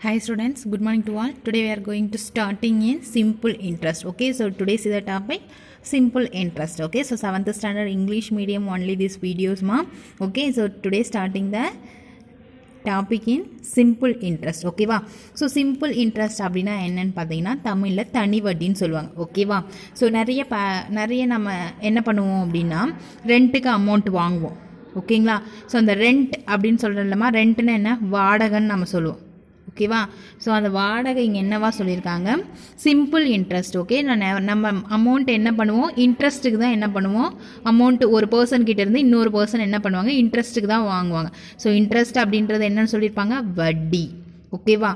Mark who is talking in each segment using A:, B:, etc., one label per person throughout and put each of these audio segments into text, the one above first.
A: Hi students, good morning to all. Today we are going to starting in simple interest. Okay, so today's is the topic simple interest. Okay, so 7th standard English medium only these videos ma. Okay, so today starting the topic in simple interest. Okay வா. So simple interest அப்படின்னா என்னன்னு பார்த்தீங்கன்னா தமிழில் தனி வட்டின்னு சொல்லுவாங்க. ஓகேவா. So நிறைய நம்ம என்ன பண்ணுவோம் அப்படின்னா ரெண்ட்டுக்கு அமௌண்ட் வாங்குவோம். ஓகேங்களா. ஸோ அந்த ரெண்ட் அப்படின்னு சொல்கிறோம்லமா, ரெண்ட்டுன்னு என்ன, வாடகைன்னு நம்ம சொல்லுவோம். ஓகேவா. ஸோ அந்த வாடகை இங்கே என்னவா சொல்லியிருக்காங்க, சிம்பிள் இன்ட்ரெஸ்ட். ஓகே, நம்ம அமௌண்ட் என்ன பண்ணுவோம், இன்ட்ரெஸ்ட்டுக்கு தான் என்ன பண்ணுவோம், அமௌண்ட்டு ஒரு பர்சன் கிட்ட இருந்து இன்னொரு பர்சன் என்ன பண்ணுவாங்க, இன்ட்ரெஸ்ட்டுக்கு தான் வாங்குவாங்க. ஸோ இன்ட்ரெஸ்ட் அப்படின்றது என்னன்னு சொல்லியிருப்பாங்க, வட்டி. ஓகேவா.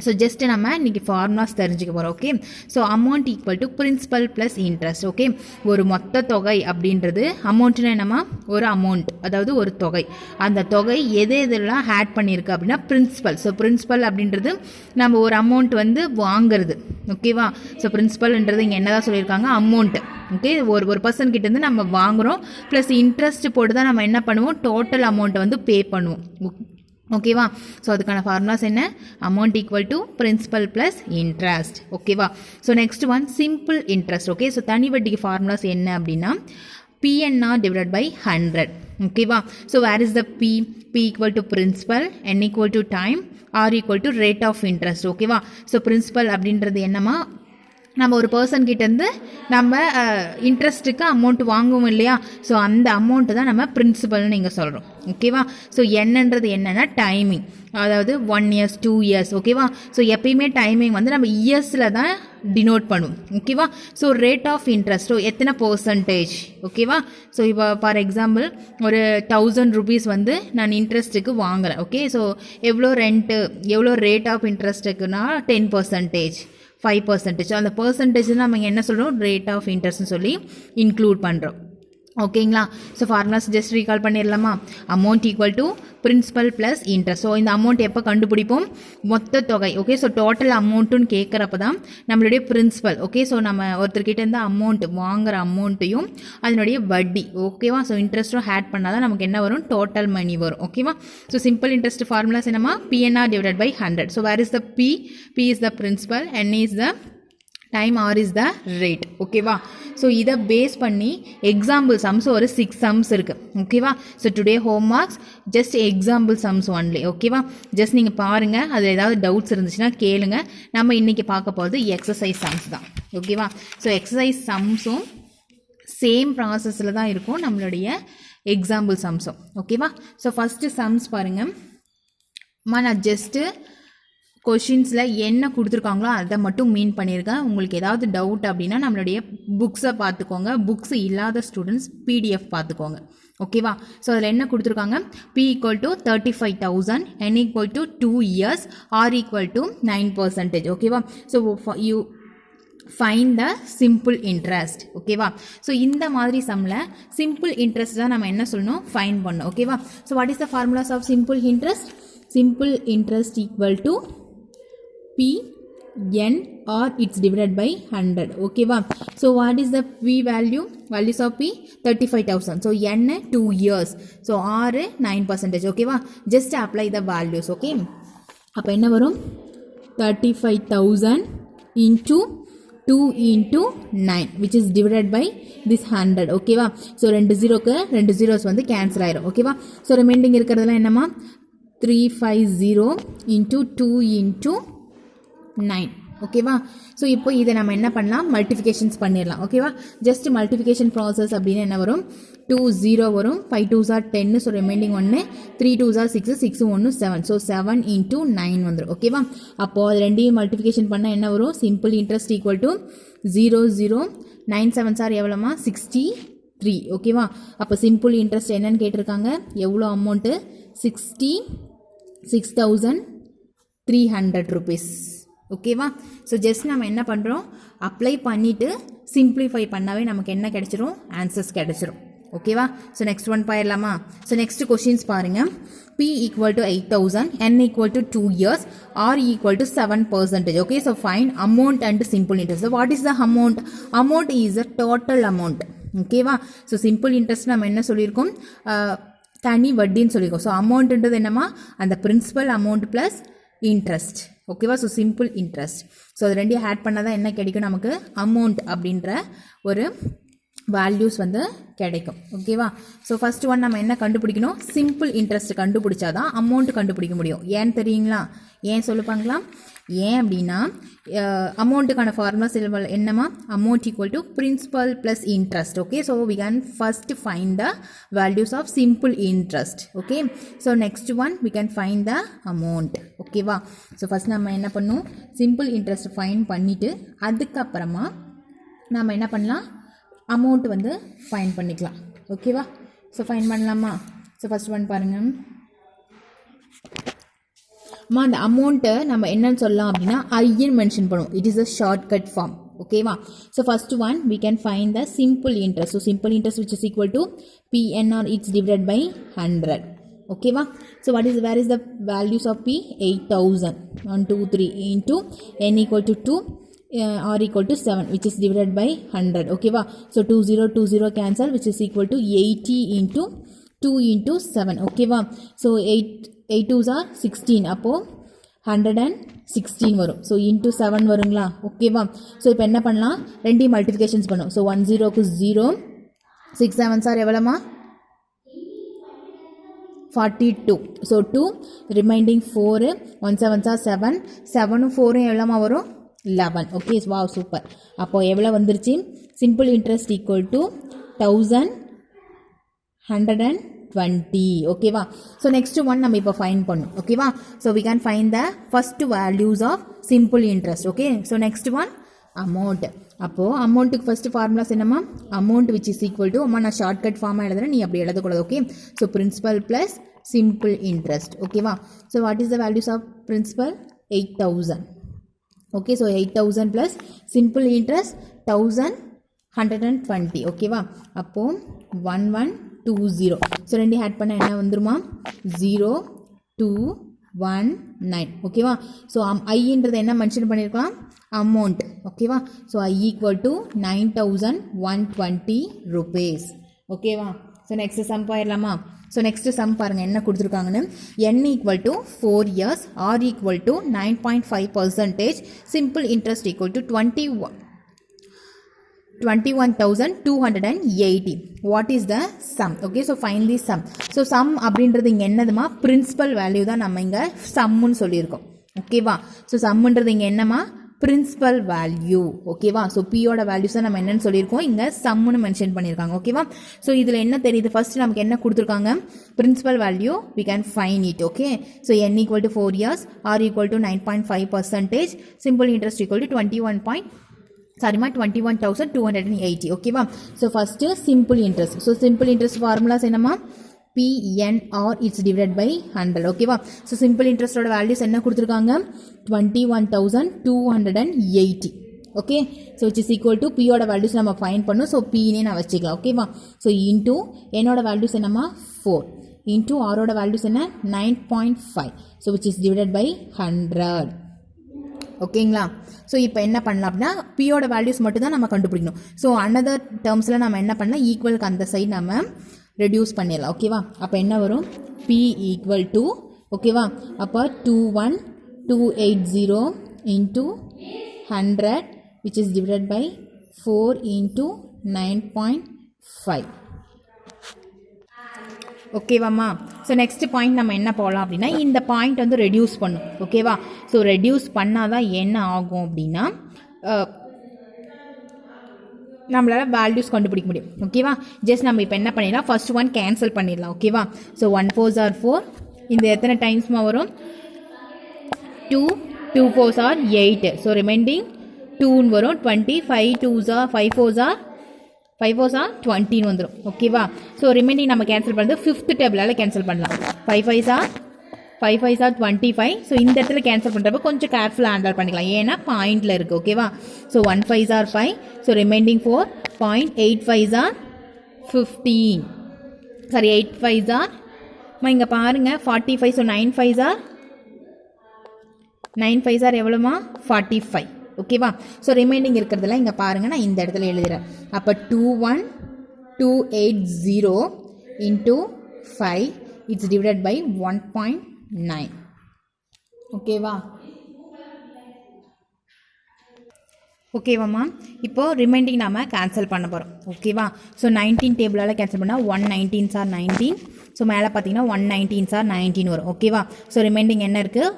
A: ஸோ ஜஸ்ட்டு நம்ம இன்றைக்கி ஃபார்முலாஸ் தெரிஞ்சுக்க போகிறோம். Okay, so amount equal to principal plus interest. Okay, ஒரு மொத்த தொகை அப்படின்றது அமௌண்ட்டுன்னு என்னமா, ஒரு அமௌண்ட், அதாவது ஒரு தொகை. அந்த தொகை எதெல்லாம் ஆட் பண்ணியிருக்கு அப்படின்னா பிரின்சிபல். ஸோ பிரின்சிபல் அப்படின்றது நம்ம ஒரு அமௌண்ட் வந்து வாங்குறது. ஓகேவா. ஸோ பிரின்சிபல்ன்றது இங்கே என்ன தான் சொல்லியிருக்காங்க, அமௌண்ட்டு. ஓகே, ஒரு பர்சன் கிட்டேருந்து நம்ம வாங்குகிறோம், ப்ளஸ் இன்ட்ரெஸ்ட் போட்டு தான் நம்ம என்ன பண்ணுவோம், டோட்டல் அமௌண்ட்டை வந்து பே பண்ணுவோம். ஓகேவா. ஸோ அதுக்கான ஃபார்முலாஸ் என்ன, amount equal to principal plus interest. ஓகேவா. So next one simple interest. Okay, so தனி வட்டிக்கு ஃபார்முலாஸ் என்ன அப்படின்னா PNR divided by 100. ஓகேவா. So where is the P equal to principal, N equal to time, R equal to rate of interest. ஓகேவா. So principal அப்படின்றது என்னமா, நம்ம ஒரு பர்சன் கிட்டேருந்து நம்ம இன்ட்ரெஸ்ட்டுக்கு அமௌண்ட் வாங்குவோம் இல்லையா. ஸோ அந்த அமௌண்ட்டு தான் நம்ம பிரின்சிபல்னு நீங்கள் சொல்கிறோம். ஓகேவா. ஸோ என்னன்றது என்னென்னா டைமிங், அதாவது 1 years 2 years. ஓகேவா. ஸோ எப்பயுமே டைமிங் வந்து நம்ம இயர்ஸில் தான் டினோட் பண்ணுவோம். ஓகேவா. So rate of interest, so எத்தனை பர்சன்டேஜ். ஓகேவா. ஸோ இப்போ ஃபார் எக்ஸாம்பிள் ஒரு 1000 rupees வந்து நான் இன்ட்ரெஸ்ட்டுக்கு வாங்குகிறேன். ஓகே, ஸோ எவ்வளோ ரெண்ட்டு, எவ்வளோ ரேட் ஆஃப் இன்ட்ரெஸ்ட்டுக்குன்னா 10%, 5%. அந்த பர்சன்டேஜ் நம்ம என்ன சொல்கிறோம், ரேட் ஆஃப் இன்ட்ரெஸ்ட்னு சொல்லி இன்க்ளூட் பண்ணுறோம். ஓகேங்களா. ஸோ ஃபார்முலாஸ் ஜஸ்ட் ரீகால் பண்ணிடலாமா, amount equal to principal plus interest. So இந்த அமௌண்ட் எப்போ கண்டுபிடிப்போம், மொத்த தொகை. ஓகே, ஸோ டோட்டல் அமௌண்ட்டுன்னு கேட்குறப்ப தான் நம்மளுடைய பிரின்சிபல். ஓகே, ஸோ நம்ம ஒருத்தர்கிட்ட இருந்து அமௌண்ட் வாங்குகிற அமௌண்ட்டையும் அதனுடைய வட்டி. ஓகேவா. ஸோ இன்ட்ரெஸ்ட்டும் ஆட் பண்ணால் தான் நமக்கு என்ன வரும், டோட்டல் மணி வரும். ஓகேவா. ஸோ சிம்பிள் இன்ட்ரெஸ்ட் ஃபார்முலாஸ் என்னமா, PNR divided by 100. So where is the P is the principal, N is the time, R is the rate. ஓகேவா. ஸோ இதை பேஸ் பண்ணி எக்ஸாம்பிள் சம்ஸ் ஒரு 6 sums இருக்குது. ஓகேவா. So today home marks just example sums only. ஓகேவா. Just நீங்கள் பாருங்கள், அதில் ஏதாவது டவுட்ஸ் இருந்துச்சுன்னா கேளுங்க. நம்ம இன்றைக்கி பார்க்க போகிறது எக்ஸசைஸ் சம்ஸ் தான். ஓகேவா. ஸோ எக்ஸசைஸ் சம்ஸும் சேம் ப்ராசஸில் தான் இருக்கும் நம்மளுடைய எக்ஸாம்பிள் சம்ஸும். ஓகேவா. ஸோ ஃபஸ்ட்டு சம்ஸ் பாருங்கள். நான் ஜஸ்ட்டு கொஷின்ஸில் என்ன கொடுத்துருக்காங்களோ அதை மட்டும் மீன் பண்ணியிருக்கேன். உங்களுக்கு ஏதாவது டவுட் அப்படின்னா நம்மளுடைய புக்ஸை பார்த்துக்கோங்க. புக்ஸ் இல்லாத ஸ்டூடெண்ட்ஸ் PDF பார்த்துக்கோங்க. ஓகேவா. ஸோ அதில் என்ன கொடுத்துருக்காங்க, P equal to 35,000, N equal to 2 years, R equal to 9%. ஓகேவா. So you find the simple interest. ஓகேவா. ஸோ இந்த மாதிரி சம்மில் சிம்பிள் இன்ட்ரெஸ்ட் தான் நம்ம என்ன சொல்லணும், ஃபைண்ட் பண்ணணும். ஓகேவா. So what is the formulas of simple interest, simple interest equal to PN or it's divided by 100. Okay va. So what is the P value, values of P 35,000. So N 2 years, so R 9%. Okay va. Just apply the values. Okay, அப்போ என்ன வரும், 35,000 into 2 into 9 which is divided by this 100. Okay va. So 2 zeros வந்து cancel ஆயிரும். Okay va. So remaining இருக்கிறதுலாம் என்னமா, 350 into 2 into 9. ஓகேவா. So இப்போ இதை நம்ம என்ன பண்ணலாம், மல்டிஃபிகேஷன்ஸ் பண்ணிடலாம். ஓகேவா. ஜஸ்ட் மல்டிஃபிகேஷன் ப்ராசஸ் அப்படின்னு என்ன வரும், 2 0 வரும், 5 2s are 10. So remaining 1, 3 2s are 6, 6 1 7. So 7 into 9 வந்துடும். ஓகேவா. அப்போது அது ரெண்டையும் மல்டிஃபிகேஷன் பண்ணால் என்ன வரும், simple interest equal to 0 0 9 7s are எவ்வளோமா, 63. ஓகேவா. அப்போ சிம்பிள் இன்ட்ரெஸ்ட் என்னன்னு கேட்டிருக்காங்க, எவ்வளோ அமௌண்ட்டு, 66,300 rupees. ஓகேவா. ஸோ ஜஸ்ட் நம்ம என்ன பண்ணுறோம், அப்ளை பண்ணிவிட்டு சிம்பிளிஃபை பண்ணாவே நமக்கு என்ன கிடைச்சிரும், ஆன்சர்ஸ் கிடைச்சிரும். ஓகேவா. ஸோ நெக்ஸ்ட் ஒன் போயிடலாமா. ஸோ நெக்ஸ்ட் கொஷின்ஸ் பாருங்கள். P equal to 8,000, N equal to 2 years, R equal to 7%. Okay. So fine amount and simple interest. What is the amount, amount is a total amount. ஓகேவா. So simple interest நம்ம என்ன சொல்லியிருக்கோம், தனி வட்டின்னு சொல்லியிருக்கோம். So அமௌண்ட்டுன்றது என்னமா, அந்த principal amount plus interest. ஓகேவா? So simple interest. So அது ரெண்டையும் ஆட் பண்ணால் தான் என்ன கிடைக்கும் நமக்கு? அமௌண்ட் அப்படின்ற ஒரு வேல்யூஸ் வந்து கிடைக்கும். ஓகேவா? ஸோ ஃபஸ்ட் ஒன் நம்ம என்ன கண்டுபிடிக்கணும்? சிம்பிள் இன்ட்ரெஸ்ட் கண்டுபிடிச்சா தான் அமௌண்ட் கண்டுபிடிக்க முடியும். ஏன்னு தெரியுங்களா? ஏன் சொல்லுப்பாங்களா? ஏன் அப்படின்னா அமௌண்ட்டுக்கான ஃபார்முலா சிலபல் என்னமா? Amount equal to principal plus interest. Okay, so we can first find the values of simple interest. Okay, so next one we can find the amount. ஓகேவா? ஸோ ஃபஸ்ட் நம்ம என்ன பண்ணணும்? சிம்பிள் இன்ட்ரெஸ்ட் ஃபைண்ட் பண்ணிவிட்டு அதுக்கப்புறமா நம்ம என்ன பண்ணலாம்? Amount வந்து ஃபைண்ட் பண்ணிக்கலாம். ஓகேவா? ஸோ ஃபைண்ட் பண்ணலாமா? ஸோ ஃபஸ்ட் ஒன் பாருங்கள். அந்த அமௌண்ட்டை நம்ம என்னன்னு சொல்லலாம் அப்படின்னா ஐன்னு மென்ஷன் பண்ணுவோம். It is a shortcut form. ஓகேவா? So first one we can find the simple interest. So simple interest which is equal to PNR, it's divided by 100. ஓகேவா? So where is the values of P? 8000. 1 2 3 into n equal to 2 r equal to 7 which is divided by 100. ஓகேவா? So 20 cancel which is equal to 80 into 2 into 7. ஓகேவா? So 8 2s are 16. அப்போது 116 வரும். So into 7 வருங்களா? ஓகேவா? So இப்போ என்ன பண்ணலாம்? ரெண்டையும் மல்டிஃபிகேஷன்ஸ் பண்ணும். ஸோ 1 0க்கு 0, 6 7s are எவ்வளோமா? 42. So 2 reminding 4, 1 7s are 7, 7 4 எவ்வளோமா வரும்? 11. Okay, wow, super. அப்போது எவ்வளோ வந்துருச்சு? Simple interest equal to 1120. ஓகேவா? ஸோ நெக்ஸ்ட் ஒன் நம்ம இப்போ ஃபைண்ட் பண்ணும். ஓகேவா? So we can find the first values of simple interest. Okay, so next one amount. அப்போது அமௌண்ட்டுக்கு ஃபர்ஸ்ட் ஃபார்முலாஸ் என்னம்மா? Amount which is equal to, அம்மா நான் ஷார்ட்கட் ஃபார்மாக எழுதுறேன், நீ அப்படி எழுதக்கூடாது. Okay, so principal plus simple interest. ஓகேவா? So what is the values of principal? 8000. Okay, so 8000 plus simple interest 1120. ஓகேவா? அப்போது 1120. ஸோ ரெண்டு ஆட் பண்ண என்ன வந்துருமா? 0219. ஓகேவா? ஸோ ஐன்றது என்ன மென்ஷன் பண்ணியிருக்கலாம்? அமௌண்ட். ஓகேவா? So I equal to 9120 rupees. ஓகேவா? ஸோ நெக்ஸ்ட் சம் போயிடலாமா? ஸோ நெக்ஸ்ட் சம் பாருங்கள் என்ன கொடுத்துருக்காங்கன்னு. n equal to 4 years, r equal to 9.5%, simple interest equal to 21,280. What is the sum? Okay, so find the sum. So sum அப்படின்றது இங்கே என்னதுமா? Principal value தான் நம்ம இங்கே சம்முன்னு சொல்லியிருக்கோம். ஓகேவா? ஸோ சம்முன்றது இங்கே என்னம்மா? Principal value. ஓகேவா? ஸோ பியோட வேல்யூஸ் தான் நம்ம என்னன்னு சொல்லியிருக்கோம், இங்கே சம்முன்னு மென்ஷன் பண்ணியிருக்காங்க. ஓகேவா? ஸோ இதில் என்ன தெரியுது? ஃபர்ஸ்ட் நமக்கு என்ன கொடுத்துருக்காங்க? Principal value we can find it. Okay, so n equal to 4 years, r equal to 9.5%, simple interest equal to 21,280. ஓகேவா? So first simple interest. So simple interest formulas என்னம்மா? PNR it's divided by 100. ஓகேவா? So simple இன்ட்ரெஸ்டோட values என்ன கொடுத்துருக்காங்க? 21,280. Okay, so which is equal to பியோட values நம்ம find பண்ணணும். So பின்னே நான் வச்சுக்கலாம். ஓகேவா? ஸோ இன்டூ என்னோட வேல்யூஸ் என்னம்மா? 4 இன்டூ ஆரோட வேல்யூஸ் என்ன? 9.5. So which is divided by 100. ஓகேங்களா? ஸோ இப்போ என்ன பண்ணலாம் அப்படின்னா பியோட வேல்யூஸ் மட்டும் தான் நம்ம கண்டுபிடிக்கணும். ஸோ அனதர் டேர்ம்ஸில் நம்ம என்ன பண்ணலாம்? ஈக்குவலுக்கு அந்த சைடு நம்ம ரெடியூஸ் பண்ணிடலாம். ஓகேவா? அப்போ என்ன வரும்? பி ஈக்குவல் டு, ஓகேவா, அப்போ 21,280 into 100 which is divided by 4 into 9.5. ஓகேவாம்மா? ஸோ நெக்ஸ்ட் பாயிண்ட் நம்ம என்ன போகலாம் அப்படின்னா இந்த பாயிண்ட் வந்து ரெடியூஸ் பண்ணும். ஓகேவா? ஸோ ரெடியூஸ் பண்ணால் தான் என்ன ஆகும் அப்படின்னா நம்மளால் வேல்யூஸ் கண்டுபிடிக்க முடியும். ஓகேவா? ஜஸ்ட் நம்ம இப்போ என்ன பண்ணிடலாம்? ஃபர்ஸ்ட் ஒன் கேன்சல் பண்ணிடலாம். ஓகேவா? So 1 4s are 4. இந்த எத்தனை டைம்ஸ்மா வரும்? 2 2 4s are 8. ஸோ ரிமைண்டிங் 2 வரும். 20 5 2s are 5 4s are 20 வந்துடும். ஓகேவா? ஸோ ரிமைண்டிங் நம்ம கேன்சல் பண்ணுறது ஃபிஃப்த் டேபிளால் கேன்சல் பண்ணலாம். 5 5s are 25. ஸோ இந்த இடத்துல கேன்சல் பண்ணுறப்ப கொஞ்சம் கேர்ஃபுல்லாக ஹேண்டில் பண்ணிக்கலாம், ஏன்னா பாயிண்டில் இருக்குது. ஓகேவா? So 1 5s are 5. So reminding 4. 8 5s are 15. Sorry 8 5s are இங்கே பாருங்கள் 45. So 9 5s are எவ்வளோமா? 45. ஓகேவா? ஸோ ரிமைண்டிங் இருக்கிறதுல இங்கே பாருங்கள், நான் இந்த இடத்துல எழுதுகிறேன். அப்போ 21,280 இன்ட்டு 5 இட்ஸ் டிவைடட் பை 1.9. ஓகேவா? ஓகேவாம்மா? இப்போது ரிமைண்டிங் நாம் கேன்சல் பண்ண போகிறோம். ஓகேவா? ஸோ 19 டேபிளால் கேன்சல் பண்ணால் 119 சார் 19. ஸோ மேலே பார்த்தீங்கன்னா 119 சார் 19 வரும். ஓகேவா? ஸோ ரிமைண்டிங் என்ன இருக்குது?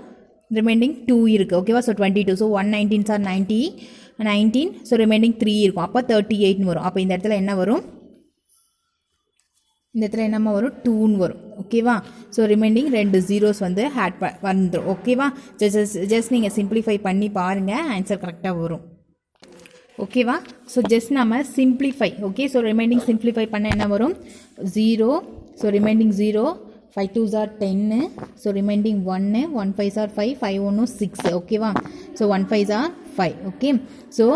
A: ரிமைண்டிங் 2 இருக்குது. ஓகேவா? So 22. So 119 sir 19. So reminding 3 இருக்கும். அப்போ 38 வரும். அப்போ இந்த இடத்துல என்ன வரும்? இந்த இடத்துல என்னம்மா வரும்? 2 வரும். ஓகேவா? ஸோ ரிமைண்டிங் 2 ஜீரோஸ் வந்து ஆட் வந்துடும். ஓகேவா? ஜஸ்ட் நீங்கள் சிம்பிளிஃபை பண்ணி பாருங்கள், ஆன்சர் கரெக்டாக வரும். ஓகேவா? ஸோ ஜஸ்ட் நம்ம simplify. Okay, so reminding simplify பண்ண என்ன வரும்? 0. So reminding 0. 5 2s are 10. So reminding 1. 1 5s are 5. 5 1 6. ஓகேவா? So 1 5s are 5. Okay, so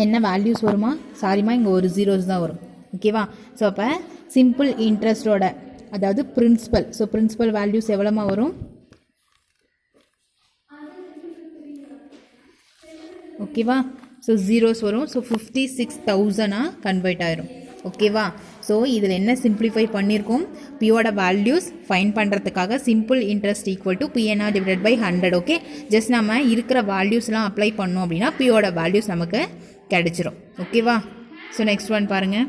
A: என்ன வேல்யூஸ் வருமா? சாரிம்மா, இங்கே ஒரு ஜீரோஸ் தான் வரும். ஓகேவா? ஸோ அப்போ சிம்பிள் இன்ட்ரெஸ்டோட, அதாவது பிரின்சிபல். ஸோ பிரின்சிபல் வேல்யூஸ் எவ்வளோமா வரும்? ஓகேவா? ஸோ ஜீரோஸ் வரும். ஸோ 56,000 கன்வெர்ட் ஆயிரும். ஓகேவா? ஸோ இதில் என்ன சிம்பிளிஃபை பண்ணியிருக்கோம்? பியோட வேல்யூஸ் ஃபைன் பண்ணுறதுக்காக simple interest equal to PNR divided by 100. Okay, just நம்ம இருக்கிற வேல்யூஸ்லாம் அப்ளை பண்ணோம் அப்படின்னா பியோட வேல்யூஸ் நமக்கு கிடைச்சிரும். ஓகேவா? ஸோ நெக்ஸ்ட் ஒன் பாருங்கள்.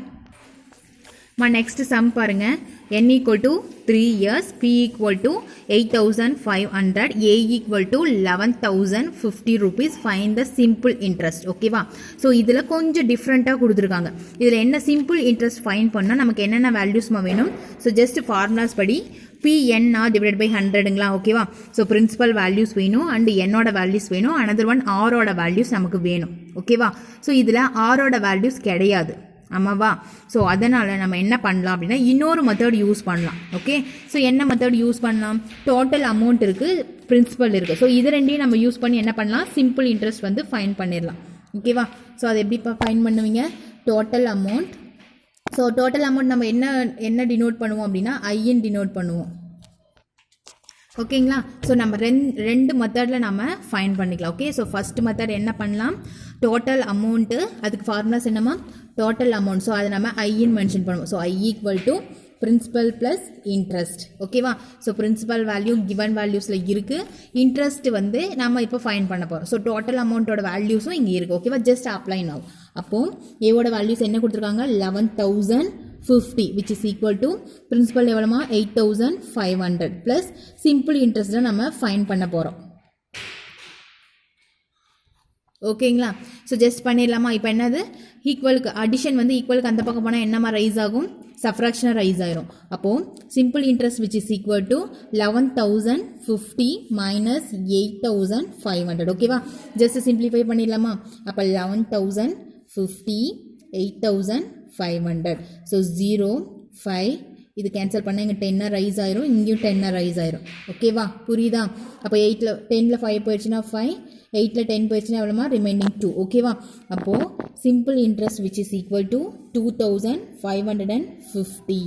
A: நெக்ஸ்ட் சம் பாருங்கள். n equal to 3 years, p equal to 8,500, a equal to 11,050 rupees. Find the simple interest. ஓகேவா? ஸோ இதில் கொஞ்சம் டிஃப்ரெண்ட்டாக கொடுத்துருக்காங்க. இதில் என்ன சிம்பிள் இன்ட்ரெஸ்ட் ஃபைன் பண்ணால் நமக்கு என்னென்ன வேல்யூஸ்மா வேணும்? ஸோ ஜஸ்ட் ஃபார்முலாஸ் படி PNR டிவைட் பை 100ங்களா? ஓகேவா? ஸோ பிரின்சிபல் வேல்யூஸ் வேணும், அண்ட் என்னோட வேல்யூஸ் வேணும், அனதர் ஒன் ஆரோட வேல்யூஸ் நமக்கு வேணும். ஓகேவா? ஸோ இதில் ஆரோட வேல்யூஸ் கிடையாது. ஆமாவா? ஸோ அதனால் நம்ம என்ன பண்ணலாம் அப்படின்னா இன்னொரு மெத்தட் யூஸ் பண்ணலாம். ஓகே, ஸோ என்ன மெத்தட் யூஸ் பண்ணலாம்? டோட்டல் அமௌண்ட் இருக்குது, பிரின்சிபல் இருக்குது. ஸோ இது ரெண்டையும் நம்ம யூஸ் பண்ணி என்ன பண்ணலாம்? சிம்பிள் இன்ட்ரெஸ்ட் வந்து ஃபைன் பண்ணிடலாம். ஓகேவா? ஸோ அது எப்படி ஃபைன் பண்ணுவீங்க? Total amount. So total amount நம்ம என்ன டினோட் பண்ணுவோம் அப்படின்னா ஐஎன் டினோட் பண்ணுவோம். ஓகேங்களா? ஸோ நம்ம ரெண்டு மெத்தடில் நம்ம ஃபைன் பண்ணிக்கலாம். ஓகே, ஸோ ஃபஸ்ட் மெத்தட் என்ன பண்ணலாம்? டோட்டல் அமௌண்ட்டு, அதுக்கு ஃபார்முலாஸ் என்னம்மா? Total amount. ஸோ அதை நம்ம ஐன்னு மென்ஷன் பண்ணுவோம். So I equal to principal plus interest. ஓகேவா? ஸோ பிரின்சிபல் வேல்யூ கிவன் வேல்யூஸில் இருக்குது, இன்ட்ரெஸ்ட் வந்து நம்ம இப்போ ஃபைன் பண்ண போகிறோம். ஸோ டோட்டல் அமௌண்ட்டோட வேல்யூஸும் இங்கே இருக்குது. ஓகேவா? ஜஸ்ட் அப்ளை ஆகும். அப்போது ஏவோட வேல்யூஸ் என்ன கொடுத்துருக்காங்க? 11,050, which is equal to principal எவ்வளோமா? 8,500 ப்ளஸ் சிம்பிள் இன்ட்ரெஸ்ட்டை நம்ம ஃபைன் பண்ண போகிறோம். ஓகேங்களா? ஸோ ஜஸ்ட் பண்ணிடலாமா? இப்போ என்னது? ஈக்குவலுக்கு அடிஷன் வந்து ஈக்குவலுக்கு அந்த பக்கம் போனால் என்னமா ரைஸ் ஆகும்? சப்ராக்ஷனாக ரைஸ் ஆயிரும். அப்போது simple interest which is equal to 11,050 minus 8,500. ஓகேவா? ஜஸ்ட் சிம்பிளிஃபை பண்ணிடலாமா? அப்போ 11,050 8,500. ஸோ 0 5 இது கேன்சல் பண்ணால் இங்கே 10 ரைஸ் ஆயிரும், இங்கேயும் 10 ரைஸ் ஆயிரும். ஓகேவா? புரியுதா? அப்போ 10ல் 5 போயிடுச்சுன்னா 5, 8ல் 10 போயிடுச்சுன்னா எவ்வளோமா? ரிமைனிங் 2. ஓகேவா? அப்போது simple interest which is equal to 2,550.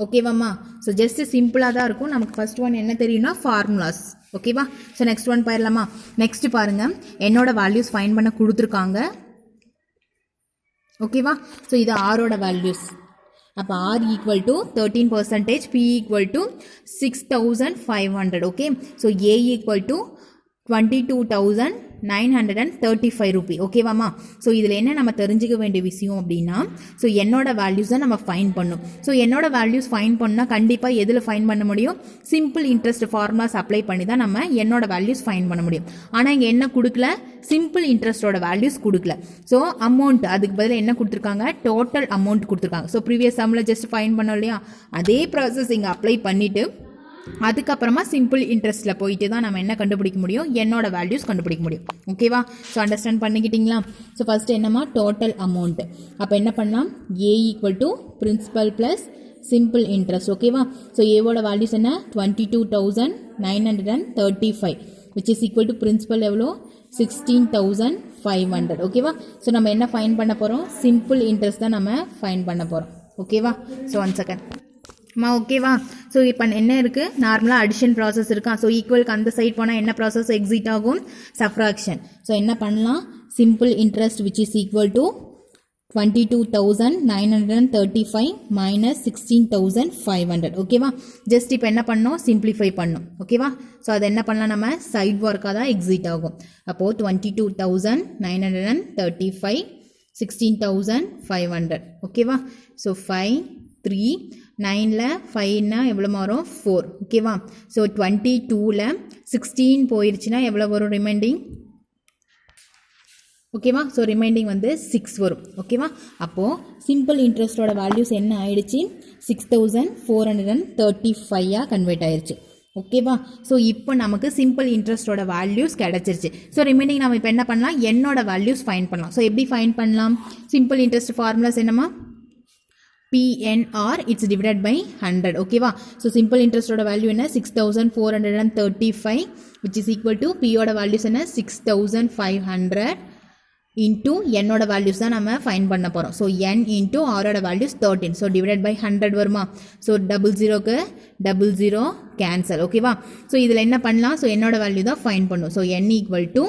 A: ஓகேவாம்மா? ஸோ ஜஸ்ட் சிம்பிளாக தான் இருக்கும். நமக்கு ஃபர்ஸ்ட் ஒன் என்ன தெரியும்னா ஃபார்முலாஸ். ஓகேவா? ஸோ நெக்ஸ்ட் ஒன் போயிடலாமா? நெக்ஸ்ட் பாருங்கள், என்னோட வேல்யூஸ் ஃபைன் பண்ண கொடுத்துருக்காங்க. ஓகேவா? ஸோ இது ஆரோட வேல்யூஸ். அப்போ R equal to 13%, P equal to 6,500. Okay, so A equal to 22,935 rupee. ஓகேவாம்மா? ஸோ இதில் என்ன நம்ம தெரிஞ்சுக்க வேண்டிய விஷயம் அப்படின்னா, ஸோ என்னோட வேல்யூஸை நம்ம ஃபைன் பண்ணும். ஸோ என்னோட வேல்யூஸ் ஃபைன் பண்ணால் கண்டிப்பாக எதில் ஃபைன் பண்ண முடியும்? சிம்பிள் இன்ட்ரெஸ்ட் ஃபார்முலாஸ் அப்ளை பண்ணி தான் நம்ம என்னோட வேல்யூஸ் ஃபைன் பண்ண முடியும். ஆனால் இங்கே என்ன கொடுக்கல? சிம்பிள் இன்ட்ரெஸ்டோட வேல்யூஸ் கொடுக்கல. ஸோ அமௌண்ட் அதுக்கு பதில் என்ன கொடுத்துருக்காங்க? டோட்டல் அமௌண்ட் கொடுத்துருக்காங்க. ஸோ ப்ரீவியஸ் சம்மில் ஜஸ்ட் ஃபைன் பண்ணோம் இல்லையா, அதே ப்ராசஸ் இங்கே அப்ளை பண்ணிவிட்டு அதுக்கப்புறமா சிம்பிள் இன்ட்ரெஸ்ட்டில் போயிட்டு தான் நம்ம என்ன கண்டுபிடிக்க முடியும்? என்னோட வேல்யூஸ் கண்டுபிடிக்க முடியும். ஓகேவா? ஸோ அண்டர்ஸ்டாண்ட் பண்ணிக்கிட்டிங்களா? ஸோ ஃபஸ்ட்டு என்னம்மா? Total amount. அப்போ என்ன பண்ணலாம்? A equal to principal plus simple interest. ஓகேவா? ஸோ ஏவோட வேல்யூஸ் என்ன? 22,935 which is equal to principal எவ்வளோ? 16,500. ஓகேவா? ஸோ நம்ம என்ன ஃபைன் பண்ண போகிறோம்? சிம்பிள் இன்ட்ரெஸ்ட் தான் நம்ம ஃபைன் பண்ண போகிறோம். ஓகேவா? ஸோ 1 செகண்ட் ஓகேவா? ஸோ இப்போ என்ன இருக்குது? நார்மலாக அடிஷன் ப்ராசஸ் இருக்கா? ஸோ ஈக்குவலுக்கு அந்த சைட் போனால் என்ன ப்ராசஸ் எக்ஸிட் ஆகும்? சப்ராக்ஷன். ஸோ என்ன பண்ணலாம்? Simple interest which is equal to 22,935 minus 16,500 ஓகேவா. ஜஸ்ட் இப்போ என்ன பண்ணோம், சிம்பிளிஃபை பண்ணோம் ஓகேவா. ஸோ அது என்ன பண்ணலாம், நம்ம சைட் ஒர்க்காக தான் எக்ஸிட் ஆகும். அப்போது 22,935 16,500 ஓகேவா. ஸோ 5 3 9ல் 5னா எவ்வளோ வரும் 4 ஓகேவா. ஸோ 22ல் 16 போயிடுச்சுன்னா எவ்வளோ வரும் ரிமைண்டிங் ஓகேவா. ஸோ ரிமைண்டிங் வந்து 6 வரும் ஓகேவா. அப்போது சிம்பிள் இன்ட்ரெஸ்ட்டோட வேல்யூஸ் என்ன ஆயிடுச்சு, 6,435 கன்வெர்ட் ஆயிடுச்சு ஓகேவா. ஸோ இப்போ நமக்கு சிம்பிள் இன்ட்ரெஸ்ட்டோட வேல்யூஸ் கிடச்சிருச்சு. ஸோ ரிமைனிங் நம்ம இப்போ என்ன பண்ணலாம், என்னோட வேல்யூஸ் ஃபைன் பண்ணலாம். ஸோ எப்படி ஃபைன் பண்ணலாம், சிம்பிள் இன்ட்ரெஸ்ட் ஃபார்முலாஸ் என்னமா, PNR it's divided by 100 ஓகேவா. ஸோ சிம்பிள் இன்ட்ரெஸ்ட்டோட வேல்யூ என்ன 6,435 which is equal to P ஓட வேல்யூஸ் என்ன 6,500 இன்டூ என்னோட வேல்யூஸ் தான் நம்ம ஃபைன் பண்ண போகிறோம். ஸோ n இன்டூ ஆரோட வேல்யூஸ் 13. ஸோ டிவைட் பை 100 வருமா. ஸோ 00க்கு 00 கேன்சல் ஓகேவா. ஸோ இதில் என்ன பண்ணலாம், ஸோ என்னோட வேல்யூ தான் ஃபைன் பண்ணும். So n equal to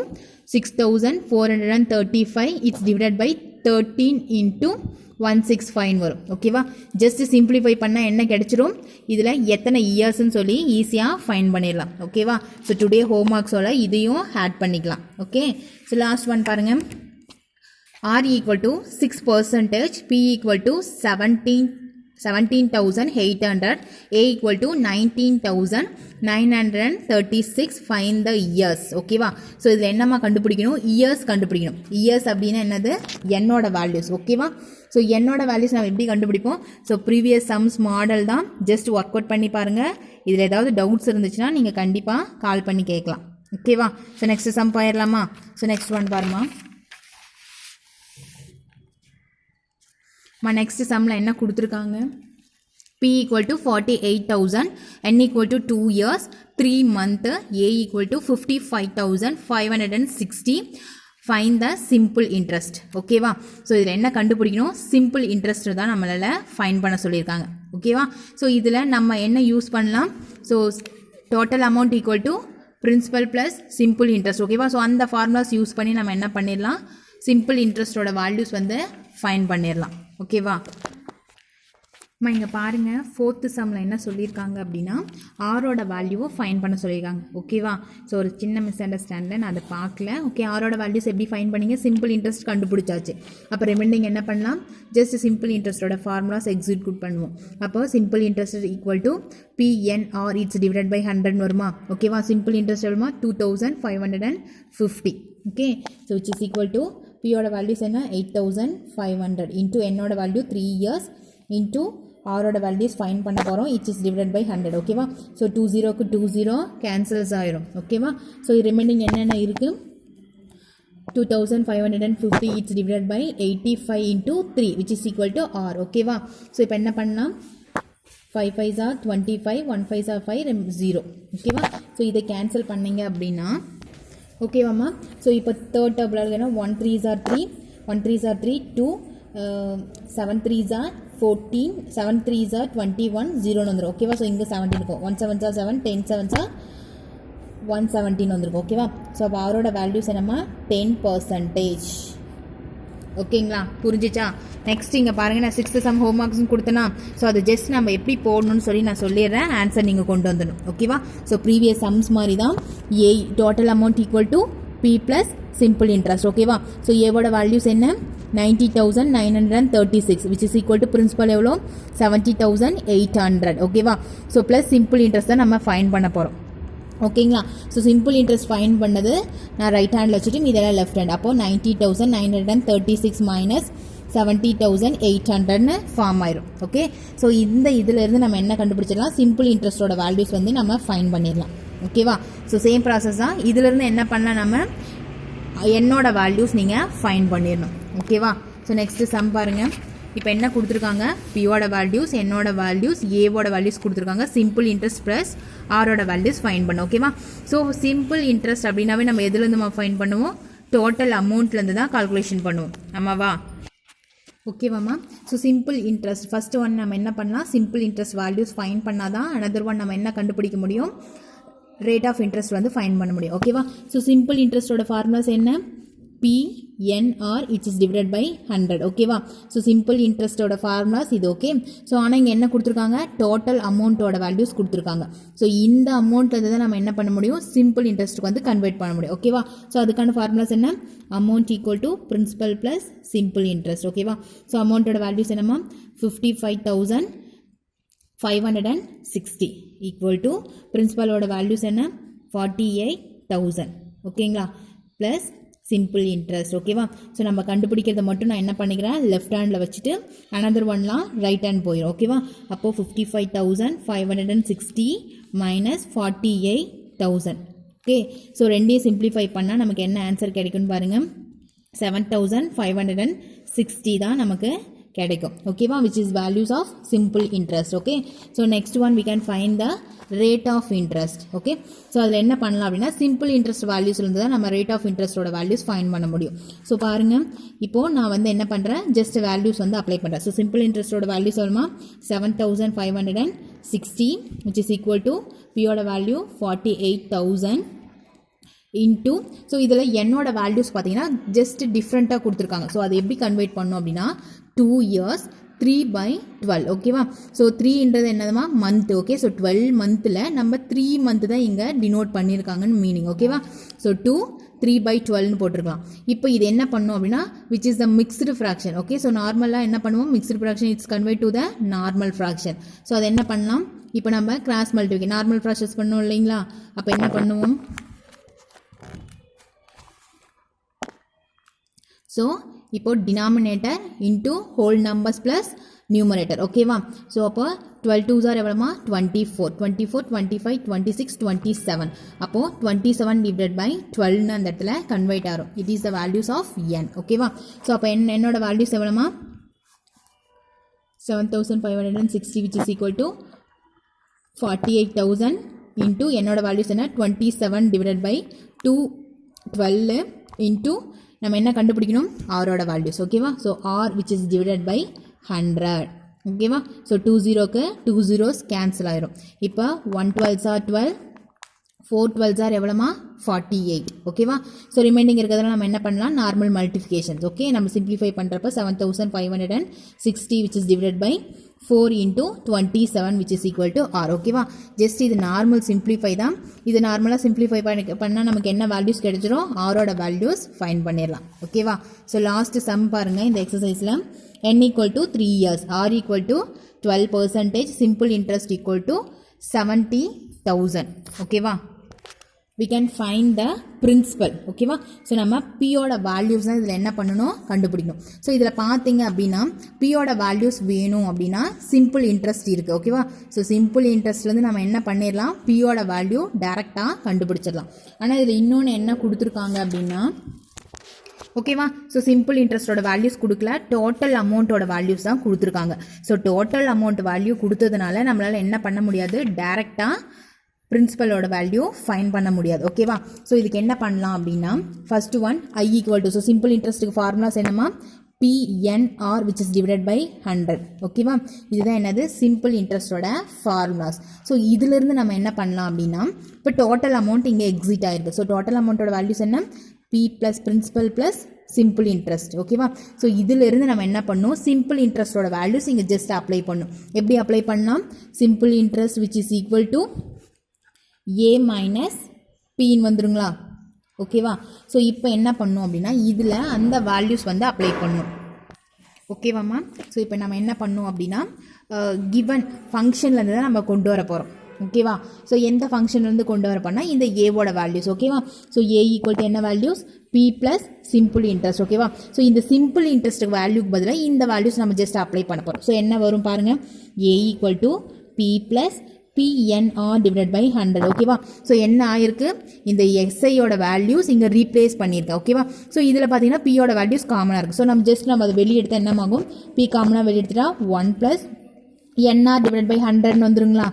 A: 6,435 it's divide by 13 into 165 வரும் ஓகேவா. ஜஸ்ட் சிம்பிளிஃபை பண்ணால் என்ன கிடைச்சிரும், இதில் எத்தனை இயர்ஸ்ன்னு சொல்லி ஈஸியாக ஃபைன் பண்ணிடலாம் ஓகேவா. ஸோ டுடே ஹோம் ஒர்க்ஸோட இதையும் ஆட் பண்ணிக்கலாம் ஓகே. ஸோ லாஸ்ட் ஒன் பாருங்கள், R equal to 6%, P equal to 17,800, A equal to 19,936. Find the years ஓகேவா. ஸோ இதில் என்னம்மா கண்டுபிடிக்கணும், இயர்ஸ் கண்டுபிடிக்கணும். இயர்ஸ் அப்படின்னா என்னது, என்னோட வேல்யூஸ் ஓகேவா. ஸோ என்னோட வேல்யூஸ் நம்ம எப்படி கண்டுபிடிப்போம், ஸோ ப்ரீவியஸ் சம்ஸ் மாடல் தான், ஜஸ்ட் ஒர்க் அவுட் பண்ணி பாருங்கள். இதில் ஏதாவது டவுட்ஸ் இருந்துச்சுன்னா நீங்கள் கண்டிப்பாக கால் பண்ணி கேட்கலாம் ஓகேவா. ஸோ நெக்ஸ்ட் சம் போயிடலாமா. ஸோ நெக்ஸ்ட் ஒன் பாருமா, நெக்ஸ்ட் சம்மில் என்ன கொடுத்துருக்காங்க, P equal to 48,000, N equal to 2 years 3 month, A equal to 55,560. Find the simple interest ஓகேவா. ஸோ இதில் என்ன கண்டுபிடிக்கணும், சிம்பிள் இன்ட்ரெஸ்ட் தான் நம்மளால் ஃபைன் பண்ண சொல்லியிருக்காங்க ஓகேவா. ஸோ இதில் நம்ம என்ன யூஸ் பண்ணலாம், so total amount equal to principal plus simple interest ஓகேவா. ஸோ அந்த ஃபார்முலாஸ் யூஸ் பண்ணி நம்ம என்ன பண்ணிடலாம், சிம்பிள் இன்ட்ரெஸ்ட்டோட வேல்யூஸ் வந்து ஃபைன் பண்ணிடலாம் ஓகேவா. இங்கே பாருங்கள், ஃபோர்த்து சம்மில் என்ன சொல்லியிருக்காங்க அப்படின்னா, ஆரோட வேல்யூவை ஃபைன் பண்ண சொல்லியிருக்காங்க ஓகேவா. ஸோ ஒரு சின்ன மிஸ் அண்டர்ஸ்டாண்டில் நான் அதை பார்க்கல ஓகே. ஆரோட வேல்யூஸ் எப்படி ஃபைன் பண்ணிங்க, சிம்பிள் இன்ட்ரெஸ்ட் கண்டுபிடிச்சாச்சு. அப்போ ரிமைண்டிங் என்ன பண்ணலாம், ஜஸ்ட் சிம்பிள் இன்ட்ரெஸ்ட்டோட ஃபார்முலாஸ் எக்ஸிக்யூட் பண்ணுவோம். அப்போ simple interest equal to PNR it's divide by 100 வருமா ஓகேவா. சிம்பிள் இன்ட்ரெஸ்ட் வருமா 2,550 okay. So which is equal to பியோட வேல்யூஸ் என்ன 8,500 இன்டூ என்னோட வேல்யூ 3 years இன்டூ ஆரோட வேல்யூஸ் ஃபைன் பண்ண போகிறோம். இட்ஸ் இஸ் டிவைட் பை 100 ஓகேவா. ஸோ 20க்கு 20 கேன்சல்ஸ் ஆயிரும் ஓகேவா. ஸோ ரிமைனிங் என்னென்ன இருக்குது, 2,550 it's divide by 85 into 3 which is equal to R ஓகேவா. ஸோ இப்போ என்ன பண்ணலாம், 5 5s are 25, 1 5s are 5, 0 ஓகேவா. ஸோ இதை கேன்சல் பண்ணிங்க அப்படின்னா ஓகேவாம்மா. ஸோ இப்போ தேர்ட் டேபிள் ஏன்னா 1 3s are 3, 1 3s are 3, 2 7 3s are 14, 7 3s are 21, 0 வந்துடும் ஓகேவா. ஸோ இங்கே 17 இருக்கும், 1 7s are 7, 10 7s are 117 வந்துருக்கும் ஓகேவா. ஸோ அப்போ அவரோட வேல்யூஸ் என்னம்மா 10% ஓகேங்களா, புரிஞ்சிச்சா. நெக்ஸ்ட் இங்கே பாருங்கள், நான் 6th சம் ஹோம் ஒர்க்ஸ்னு கொடுத்தேன்னா, ஸோ அது ஜஸ்ட் நம்ம எப்படி போடணும்னு சொல்லி நான் சொல்லிடுறேன், ஆன்சர் நீங்கள் கொண்டு வந்துடணும் ஓகேவா. ஸோ ப்ரீவியஸ் சம்ஸ் மாதிரி தான், A total amount equal to P plus simple interest ஓகேவா. ஸோ ஏவோட வேல்யூஸ் என்ன 90,936 which is equal to principal எவ்வளோ 70,800 ஓகேவா. ஸோ ப்ளஸ் சிம்பிள் இன்ட்ரெஸ்ட் தான் நம்ம ஃபைன் பண்ண போகிறோம் ஓகேங்களா. ஸோ சிம்பிள் இன்ட்ரெஸ்ட் ஃபைன் பண்ணது நான் ரைட் ஹேண்டில் வச்சுட்டு இதெல்லாம் லெஃப்ட் ஹேண்ட். அப்போது 90,936 மைனஸ் 70,800ன்னு ஃபார்ம் ஆயிரும் ஓகே. ஸோ இந்த இதிலேருந்து நம்ம என்ன கண்டுபிடிச்சிடலாம், சிம்பிள் இன்ட்ரெஸ்ட்டோட வேல்யூஸ் வந்து நம்ம ஃபைன் பண்ணிடலாம் ஓகேவா. ஸோ சேம் ப்ராசஸ் தான், இதிலேருந்து என்ன பண்ணலாம், நம்ம என்னோட வேல்யூஸ் நீங்கள் ஃபைன் பண்ணிடணும் ஓகேவா. ஸோ நெக்ஸ்ட்டு சம் பாருங்கள். இப்போ என்ன கொடுத்துருக்காங்க, பியோட வேல்யூஸ், என்னோட வேல்யூஸ், ஏவோட வேல்யூஸ் கொடுத்துருக்காங்க. சிம்பிள் இன்ட்ரெஸ்ட் ப்ளஸ் ஆரோட வேல்யூஸ் ஃபைன் பண்ணோம் ஓகேவா. ஸோ சிம்பிள் இன்ட்ரெஸ்ட் அப்படின்னாவே நம்ம எதுலேருந்து நம்ம ஃபைன் பண்ணுவோம், டோட்டல் அமௌண்ட்லேருந்து தான் கால்குலேஷன் பண்ணுவோம் ஆமாவா ஓகேவாம்மா. So simple interest first one நம்ம என்ன பண்ணலாம், சிம்பிள் இன்ட்ரெஸ்ட் வேல்யூஸ் ஃபைன் பண்ணால் தான் அனதர் ஒன் நம்ம என்ன கண்டுபிடிக்க முடியும், ரேட் ஆஃப் இன்ட்ரெஸ்ட் வந்து ஃபைன் பண்ண முடியும் ஓகேவா. ஸோ சிம்பிள் இன்ட்ரெஸ்ட்டோட ஃபார்முலாஸ் என்ன, PNR which is divided by 100. ஓகேவா? ஸோ சிம்பிள் இன்ட்ரெஸ்டோட ஃபார்முலாஸ் இது. ஓகே, ஸோ ஆனால் இங்கே என்ன கொடுத்துருக்காங்க, டோட்டல் அமௌண்ட்டோட வேல்யூஸ் கொடுத்துருக்காங்க. ஸோ இந்த அமௌண்ட்டில் தான் நம்ம என்ன பண்ண முடியும், சிம்பிள் இன்ட்ரெஸ்ட்டுக்கு வந்து கன்வெர்ட் பண்ண முடியும். ஓகேவா? ஸோ அதுக்கான ஃபார்முலாஸ் என்ன, amount equal to principal plus simple interest. ஓகேவா? ஸோ அமௌண்ட்டோட வேல்யூஸ் என்னமா 55,560 ஈக்குவல் டு பிரின்சிபலோட வேல்யூஸ் என்ன 48,000. ஓகேங்களா? Plus simple interest. ஓகேவா? ஸோ நம்ம கண்டுபிடிக்கிறத மட்டும் நான் என்ன பண்ணிக்கிறேன், லெஃப்ட் ஹேண்டில் வச்சுட்டு அனதர் ஒன்லாம் ரைட் ஹேண்ட் போயிடும். ஓகேவா? அப்போது 55,560 மைனஸ் 48,000. ஓகே, ஸோ ரெண்டையும் சிம்பிளிஃபை பண்ணால் நமக்கு என்ன ஆன்சர் கிடைக்கும்னு பாருங்கள், 7,560 தான் நமக்கு கிடைக்கும். ஓகேவா? which is values of simple interest. okay, so next one we can find the rate of interest. okay, so அதில் என்ன பண்ணலாம் அப்படின்னா, சிம்பிள் இன்ட்ரெஸ்ட் வேல்யூஸ் இருந்து தான் நம்ம ரேட் ஆஃப் இன்ட்ரெஸ்டோட வேல்யூஸ் ஃபைண்ட் பண்ண முடியும். ஸோ பாருங்கள், இப்போது நான் வந்து என்ன பண்ணுறேன், ஜஸ்ட் வேல்யூஸ் வந்து அப்ளை பண்ணுறேன். ஸோ சிம்பிள் இன்ட்ரெஸ்டோட வேல்யூஸ் வருமா 7,560 which is equal to பியோட வேல்யூ 48,000 இன்ட்டு, ஸோ இதில் என்னோட வேல்யூஸ் பார்த்தீங்கன்னா ஜஸ்ட் டிஃப்ரெண்ட்டாக கொடுத்துருக்காங்க. ஸோ அதை எப்படி கன்வெர்ட் பண்ணோம் அப்படின்னா 2 years 3/12. ஓகேவா? ஸோ 3ன்றது என்னதுமா மந்த். ஓகே, ஸோ 12 மந்தில் நம்ம 3 மந்த் தான் இங்கே டினோட் பண்ணியிருக்காங்கன்னு மீனிங். ஓகேவா? ஸோ 2 3/12னு போட்டிருக்கலாம். இப்போ இது என்ன பண்ணோம் அப்படின்னா which is the mixed fraction. Okay, so நார்மலாக என்ன பண்ணுவோம், mixed fraction it's convert to the normal fraction. So அதை என்ன பண்ணலாம், இப்போ நம்ம கிராஸ் மல்டிபிகேஷன் நார்மல் ஃப்ராக்ஷன்ஸ் பண்ணுவோம் இல்லைங்களா, அப்போ என்ன பண்ணுவோம், ஸோ இப்போ denominator into whole numbers plus numerator. ஓகேவா? ஸோ அப்போ 12 2s are எவ்வளோமா 24, 24 25 26 27. அப்போது 27 டிவைட் பை 12னு அந்த இடத்துல கன்வெர்ட் ஆகும். It is the values of n. ஓகேவா? ஸோ அப்போ என்னோட வேல்யூஸ் எவ்வளோமா 7,560 which is equal to 48,000 into என்னோட வேல்யூஸ் என்ன 27 டிவைட் பை 212 இன்ட்டு நம்ம என்ன கண்டுபிடிக்கணும், ஆரோட வேல்யூஸ். ஓகேவா? So R which is divided by 100. ஓகேவா? ஸோ 2 0க்கு 2 zeros கேன்சல் ஆயிரும். இப்போ 1 12s are 12, 4 12s are எவ்வளோமா 48. ஓகேவா? ஸோ ரிமைனிங் இருக்கிறதுல நம்ம என்ன பண்ணலாம், நார்மல் மல்டிஃபிகேஷன்ஸ். ஓகே, நம்ம சிம்பிளிஃபை பண்ணுறப்ப 7,560 which is divided by 4 into 27 which is equal to r. ஓகேவா? ஜஸ்ட் இது நார்மல் சிம்பிளிஃபை தான். இது நார்மலாக சிம்பிளிஃபை பண்ணால் நமக்கு என்ன வேல்யூஸ் கிடைச்சிரும், ஆரோட வேல்யூஸ் ஃபைண்ட் பண்ணிடலாம். ஓகேவா? ஸோ லாஸ்ட் சம் பாருங்கள் இந்த எக்ஸசைஸில், n equal to 3 years, r equal to 12%, simple interest equal to 70,000. ஓகேவா? we can find the principal. ஓகேவா? ஸோ நம்ம பியோட வேல்யூஸ் தான் இதில் என்ன பண்ணணும், கண்டுபிடிக்கணும். ஸோ இதில் பார்த்தீங்க அப்படின்னா பியோட வேல்யூஸ் வேணும் அப்படின்னா சிம்பிள் இன்ட்ரெஸ்ட் இருக்குது. ஓகேவா? ஸோ சிம்பிள் இன்ட்ரெஸ்ட்லேருந்து நம்ம என்ன பண்ணிடலாம், பியோட வேல்யூ டேரெக்டாக கண்டுபிடிச்சிடலாம். ஆனால் இதில் இன்னொன்று என்ன கொடுத்துருக்காங்க அப்படின்னா, ஓகேவா? ஸோ சிம்பிள் இன்ட்ரெஸ்டோட வேல்யூஸ் கொடுக்கல, டோட்டல் அமௌண்ட்டோட வேல்யூஸ் தான் கொடுத்துருக்காங்க. ஸோ டோட்டல் அமௌண்ட் வேல்யூ கொடுத்ததுனால நம்மளால் என்ன பண்ண முடியாது, டேரெக்டாக பிரின்சிபலோட வேல்யூ ஃபைன் பண்ண முடியாது. ஓகேவா? ஸோ இதுக்கு என்ன பண்ணலாம் அப்படின்னா, first one I equal to, so simple இன்ட்ரெஸ்ட்டுக்கு ஃபார்முலாஸ் என்னமா PNR which is divided by 100. ஓகேவா? இதுதான் என்னது, சிம்பிள் இன்ட்ரெஸ்டோட ஃபார்முலாஸ். ஸோ இதிலிருந்து நம்ம என்ன பண்ணலாம் அப்படின்னா, இப்போ டோட்டல் அமௌண்ட் இங்கே எக்ஸிட் ஆயிருக்கு. ஸோ டோட்டல் அமௌண்ட்டோட வேல்யூஸ் என்ன, P plus principal plus simple interest. ஓகேவா? ஸோ இதிலிருந்து நம்ம என்ன பண்ணணும், சிம்பிள் இன்ட்ரெஸ்டோட வேல்யூஸ் இங்கே ஜஸ்ட் அப்ளை பண்ணணும். எப்படி அப்ளை பண்ணலாம், simple interest which is equal to A minus பின்னு வந்துருங்களா. ஓகேவா? ஸோ இப்போ என்ன பண்ணணும் அப்படின்னா, இதில் அந்த வேல்யூஸ் வந்து அப்ளை பண்ணணும். ஓகேவாம்மா? ஸோ இப்போ நம்ம என்ன பண்ணணும் அப்படின்னா, கிவன் ஃபங்க்ஷன்லேருந்து தான் நம்ம கொண்டு வர போகிறோம். ஓகேவா? ஸோ எந்த ஃபங்க்ஷன்லேருந்து கொண்டு வர பண்ணால் இந்த ஏவோட வேல்யூஸ். ஓகேவா? ஸோ ஏ ஈக்குவல் டு என்ன values, P plus simple interest. ஓகேவா? ஸோ இந்த சிம்பிள் இன்ட்ரெஸ்ட் வேல்யூக்கு பதிலாக இந்த வேல்யூஸ் நம்ம ஜஸ்ட் அப்ளை பண்ண போகிறோம். ஸோ என்ன வரும் பாருங்கள், A equal to P plus PNR divided by 100. ஓகேவா? ஸோ என்ன ஆயிருக்கு, இந்த எஸ்ஐயோட வேல்யூஸ் இங்கே ரீப்ளேஸ் பண்ணியிருக்கேன். ஓகேவா? ஸோ இதில் பார்த்தீங்கன்னா பியோட வேல்யூஸ் காமனாக இருக்குது. ஸோ நம்ம ஜஸ்ட் நம்ம அதை வெளியே எடுத்தால் என்னமாகும், பி காமனாக வெளியே எடுத்துட்டா 1 ப்ளஸ் NR divided by 100ன்னு வந்துருங்களா.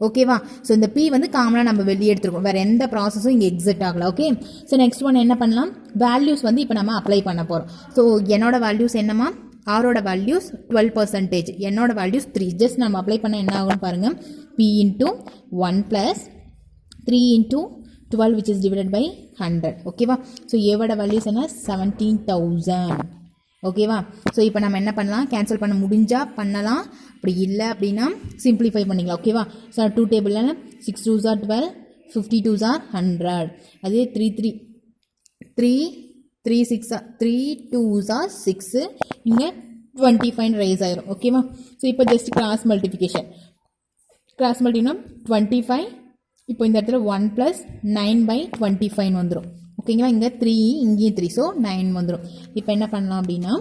A: ஓகேவா? ஸோ இந்த பி வந்து காமனாக நம்ம வெளியே எடுத்துருக்கோம், வேறு எந்த ப்ராசஸும் இங்கே எக்ஸிட் ஆகலை. ஓகே, ஸோ நெக்ஸ்ட் ஒன் என்ன பண்ணலாம், வேல்யூஸ் வந்து இப்போ நம்ம அப்ளை பண்ண போகிறோம். ஸோ என்னோட வேல்யூஸ் என்னமா, ஆரோட வேல்யூஸ் 12%, என்னோட வேல்யூஸ் 3. ஜஸ்ட் நம்ம அப்ளை பண்ண என்ன ஆகும்னு பாருங்கள், P into 1 plus 3 into 12 which is divided by 100. ஓகேவா? ஸோ ஏவோட வேல்யூஸ் என்ன 17,000. ஓகேவா? ஸோ இப்போ நம்ம என்ன பண்ணலாம், கேன்சல் பண்ண முடிஞ்சால் பண்ணலாம், அப்படி இல்லை அப்படின்னா சிம்பிளிஃபை பண்ணிக்கலாம். ஓகேவா? ஸோ 2 டேபிளில் 6 2s are 12, 50 2s are 100. அதே 3 2s are 6, இங்கே 25 ரைஸ் ஆயிரும். ஓகேவா? ஸோ இப்போ ஜஸ்ட் கிராஸ் மல்டிஃபிகேஷன், கிராஸ் மல்டினா 25, இப்போ இந்த இடத்துல 1 + 9/25 வந்துடும். ஓகேங்களா? இங்கே 3, இங்கேயும் 3, ஸோ 9 வந்துடும். இப்போ என்ன பண்ணலாம் அப்படின்னா,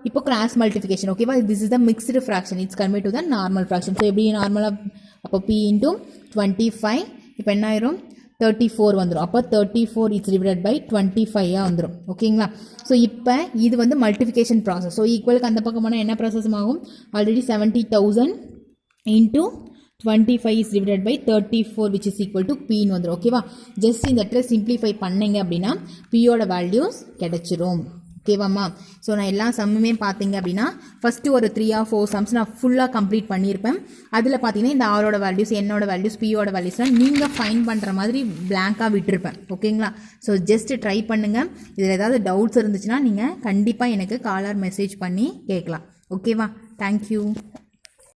A: இப்போ கிராஸ் மல்டிஃபிகேஷன். ஓகேவா? This is the mixed fraction, it's convert to the normal fraction. So எப்படி நார்மலாக, அப்போ p × 25, இப்போ என்ன ஆயிரும் 34 வந்துடும். அப்போ 34 இட்ஸ் டிவைடட் பை 25 வந்துடும். ஓகேங்களா? ஸோ இப்போ இது வந்து மல்டிஃபிகேஷன் ப்ராசஸ். ஸோ ஈக்குவலுக்கு அந்த பக்கம் போனால் என்ன ப்ராசஸ் ஆகும், already 70,000 × 25 is divided by 34 which is equal to p ன்னு வந்துடும். ஓகேவா? ஜஸ்ட் இந்த இடத்துல சிம்பிளிஃபை பண்ணிங்க அப்படின்னா பியோட வேல்யூஸ் கிடைச்சிரும். ஓகேவாம்மா? ஸோ நான் எல்லா சம்முமே பார்த்தீங்க அப்படின்னா ஃபஸ்ட்டு ஒரு 3 or 4 சம்ஸ் நான் ஃபுல்லாக கம்ப்ளீட் பண்ணியிருப்பேன். அதில் பார்த்தீங்கன்னா இந்த ஆரோட வேல்யூஸ், என்னோட வேல்யூஸ், பியோட வேல்யூஸ்லாம் நீங்கள் ஃபைன் பண்ணுற மாதிரி பிளாங்காக விட்டுருப்பேன். ஓகேங்களா? ஸோ ஜஸ்ட் ட்ரை பண்ணுங்கள். இதில் ஏதாவது டவுட்ஸ் இருந்துச்சுன்னா நீங்கள் கண்டிப்பாக எனக்கு கால் ஆர் மெசேஜ் பண்ணி கேட்கலாம். ஓகேவா? தேங்க்யூ.